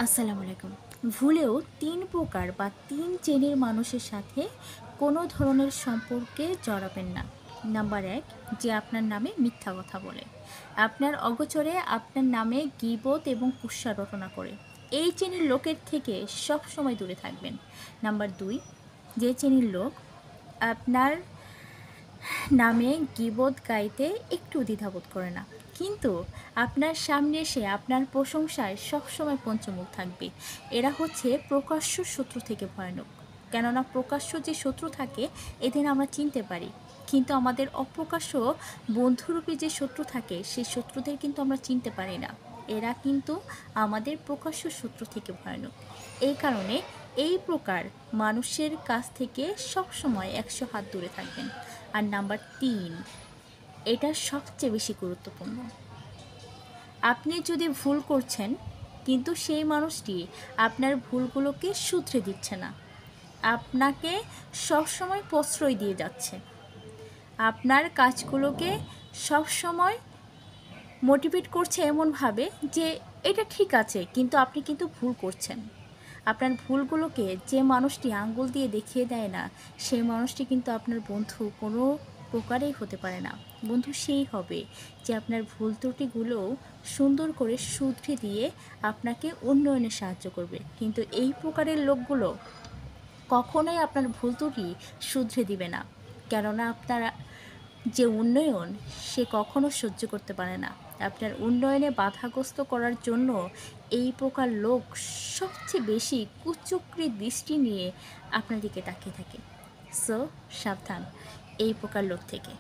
আসসালামু আলাইকুম। ভুলেও ৩ প্রকার বা ৩ শ্রেণীর মানুষের সাথে কোনো ধরনের সম্পর্কে জড়াবেন না। নাম্বার ১, যে আপনার নামে মিথ্যা কথা বলে। আপনার অগোচরে আপনার নামে গীবত এবং কুৎসা রটনা করে। এই শ্রেণীর লোকের থেকে সবসময় দূরে থাকবেন। নাম্বার ২, যে শ্রেণীর লোক আপনার নামে গীবত গাইতে একটু দ্বিধাবোধ করে না, কিন্তু আপনার সামনে এসে আপনার প্রশংসায় সবসময় পঞ্চমুখ থাকবে। এরা হচ্ছে প্রকাশ্য শত্রু থেকে ভয়ানক। কেননা প্রকাশ্য যে শত্রু থাকে এদের আমরা চিনতে পারি, কিন্তু আমাদের অপ্রকাশ্য বন্ধুরূপী যে শত্রু থাকে সেই শত্রুদের কিন্তু আমরা চিনতে পারি না। এরা কিন্তু আমাদের প্রকাশ্য শত্রু থেকে ভয়ানক। এই কারণে এই প্রকার মানুষের কাছ থেকে সবসময় ১০০ হাত দূরে থাকবেন। আর নাম্বার ৩, এটা সবচেয়ে বেশি গুরুত্বপূর্ণ। আপনি যদি ভুল করছেন কিন্তু সেই মানুষটি আপনার ভুলগুলোকে শুধরে দিচ্ছে না, আপনাকে সবসময় প্রশ্রয় দিয়ে যাচ্ছে, আপনার কাজগুলোকে সবসময় মোটিভেট করছে এমনভাবে যে এটা ঠিক আছে কিন্তু আপনি কিন্তু ভুল করছেন। আপনার ভুলগুলোকে যে মানুষটি আঙ্গুল দিয়ে দেখিয়ে দেয় না, সেই মানুষটি কিন্তু আপনার বন্ধু কোনো প্রকারেই হতে পারে না। বন্ধু সেই হবে যে আপনার ভুল ত্রুটিগুলোও সুন্দর করে শুধরে দিয়ে আপনাকে উন্নয়নে সাহায্য করবে। কিন্তু এই প্রকারের লোকগুলো কখনোই আপনার ভুল ত্রুটি শুধরে দিবে না, কেননা আপনার যে উন্নয়ন সে কখনো সহ্য করতে পারে না। আপনার উন্নয়নে বাধাগ্রস্ত করার জন্য এই প্রকার লোক সবচেয়ে বেশি কুচক্রী দৃষ্টি নিয়ে আপনার দিকে তাকিয়ে থাকে। সো সাবধান এই প্রকার লোক থেকে।